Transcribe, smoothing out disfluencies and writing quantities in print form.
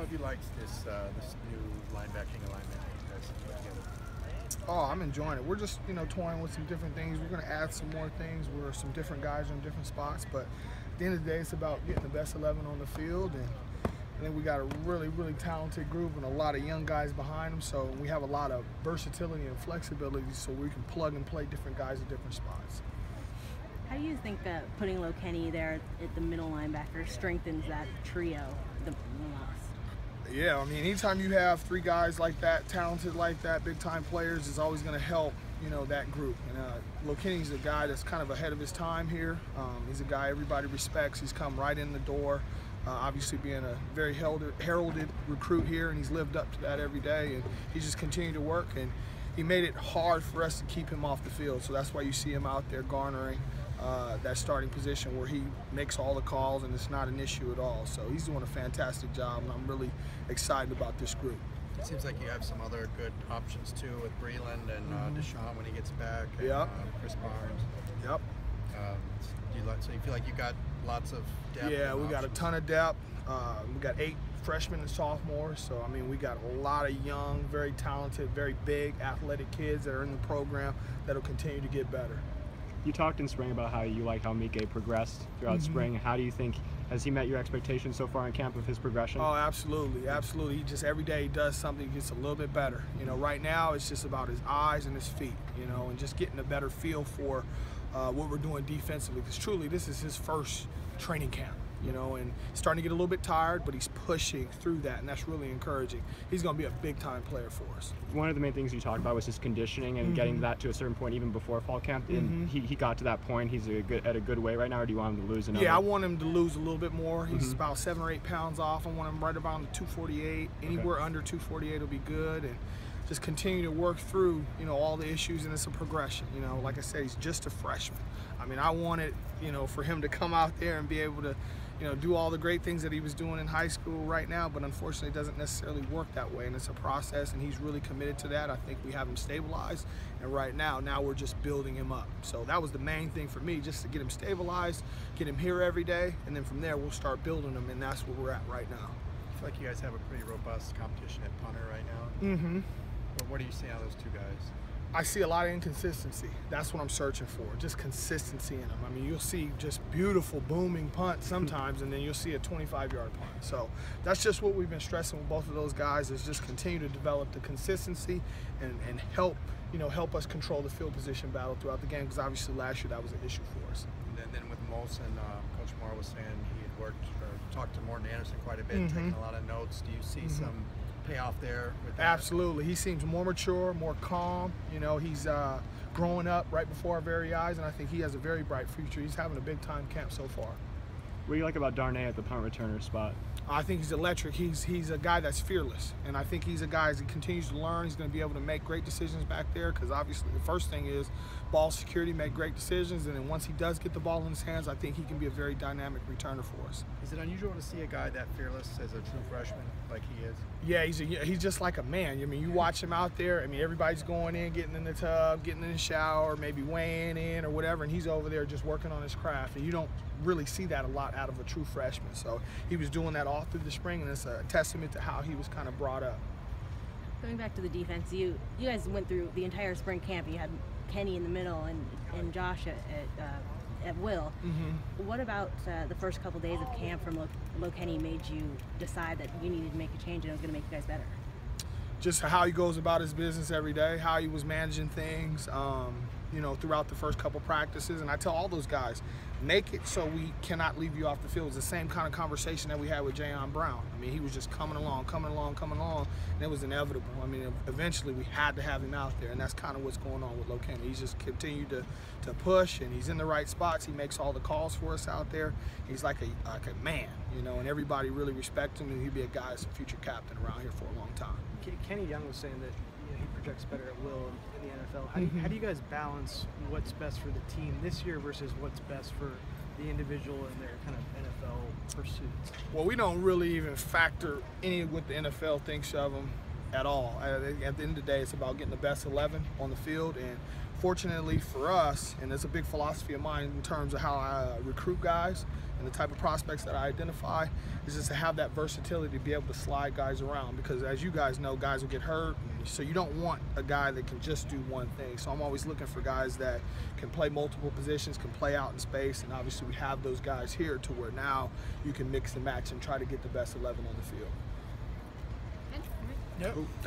have you liked this new linebacking alignment that you guys have put together? Oh, I'm enjoying it. We're just, toying with some different things. We're going to add some more things where some different guys are in different spots. But at the end of the day, it's about getting the best 11 on the field. And I think we got a really, really talented group and a lot of young guys behind them. So we have a lot of versatility and flexibility so we can plug and play different guys at different spots. How do you think putting Lokeni there at the middle linebacker strengthens that trio the most? Yeah, I mean, anytime you have three guys like that, talented like that, big-time players, is always going to help, that group. And Lokeni's a guy that's kind of ahead of his time here. He's a guy everybody respects. He's come right in the door, obviously being a very heralded recruit here, and he's lived up to that every day. And he's just continued to work, and he made it hard for us to keep him off the field. So that's why you see him out there garnering that starting position where he makes all the calls and it's not an issue at all. So he's doing a fantastic job, and I'm really excited about this group. It seems like you have some other good options too with Breland and Deshaun when he gets back. And, Yep. Chris Barnes. Yep. So you feel like you got lots of depth? Yeah, we got a ton of depth. We got 8 freshmen and sophomores. So, I mean, we got a lot of young, very talented, very big, athletic kids that are in the program that will continue to get better. You talked in spring about how you like how Mique progressed throughout spring. How do you think, has he met your expectations so far in camp of his progression? Oh, absolutely, absolutely. He just, every day he does something, he gets a little bit better. Right now it's just about his eyes and his feet, and just getting a better feel for what we're doing defensively. Because truly, this is his first training camp. And starting to get a little bit tired, but he's pushing through that, and that's really encouraging. He's going to be a big-time player for us. One of the main things you talked about was his conditioning and getting that to a certain point even before fall camp, and he got to that point. He's at a good way right now, or do you want him to lose another? Yeah, I want him to lose a little bit more. He's about 7 or 8 pounds off. I want him right around the 248. Anywhere under 248 will be good, and just continue to work through, all the issues, and it's a progression. Like I said, he's just a freshman. I mean, I wanted, for him to come out there and be able to, do all the great things that he was doing in high school right now, but unfortunately it doesn't necessarily work that way, and it's a process, and he's really committed to that. I think we have him stabilized, and right now we're just building him up. So that was the main thing for me, just to get him stabilized, get him here every day, and then from there we'll start building him, and that's where we're at right now. I feel like you guys have a pretty robust competition at punter right now. But what do you see out of those two guys? I see a lot of inconsistency. That's what I'm searching for, just consistency in them. I mean, you'll see just beautiful booming punts sometimes, and then you'll see a 25-yard punt. So that's just what we've been stressing with both of those guys, is just continue to develop the consistency and help, help us control the field position battle throughout the game, because obviously last year that was an issue for us. And then with Molson, Coach Moore was saying he had worked or talked to Morton Anderson quite a bit, taking a lot of notes. Do you see some payoff there with that? Absolutely. He seems more mature, more calm. He's growing up right before our very eyes, and I think he has a very bright future. He's having a big-time camp so far. What do you like about Darnay at the punt returner spot? I think he's electric. He's a guy that's fearless, and I think he's a guy, as he continues to learn, he's going to be able to make great decisions back there, because obviously the first thing is ball security, make great decisions, and then once he does get the ball in his hands, I think he can be a very dynamic returner for us. Is it unusual to see a guy that fearless as a true freshman like he is? Yeah, he's just like a man. I mean, you watch him out there, I mean, everybody's going in, getting in the tub, getting in the shower, maybe weighing in or whatever, and he's over there just working on his craft, and you don't really see that a lot out of a true freshman. So he was doing that all through the spring, and it's a testament to how he was kind of brought up. Going back to the defense, you guys went through the entire spring camp. You had Kenny in the middle and Josh at will. What about the first couple days of camp from Lokeni made you decide that you needed to make a change and it was going to make you guys better? Just how he goes about his business every day, how he was managing things, throughout the first couple practices. And I tell all those guys, make it so we cannot leave you off the field. It's the same kind of conversation that we had with Jayon Brown. I mean, he was just coming along, and it was inevitable. I mean, eventually we had to have him out there, and that's kind of what's going on with Lokeni. He's just continued to push, and he's in the right spots. He makes all the calls for us out there. He's like a man, and everybody really respects him, and he'd be a guy that's a future captain around here for a long time. Kenny Young was saying that he projects better at will in the NFL. How do you guys balance what's best for the team this year versus what's best for the individual and their kind of NFL pursuits? Well, we don't really even factor any of what the NFL thinks of him at all. At the end of the day, it's about getting the best 11 on the field. And fortunately for us, and it's a big philosophy of mine in terms of how I recruit guys and the type of prospects that I identify, is just to have that versatility to be able to slide guys around, because as you guys know, guys will get hurt, so you don't want a guy that can just do one thing. So I'm always looking for guys that can play multiple positions, can play out in space, and obviously we have those guys here to where now you can mix and match and try to get the best 11 on the field. Good. All right. Yep.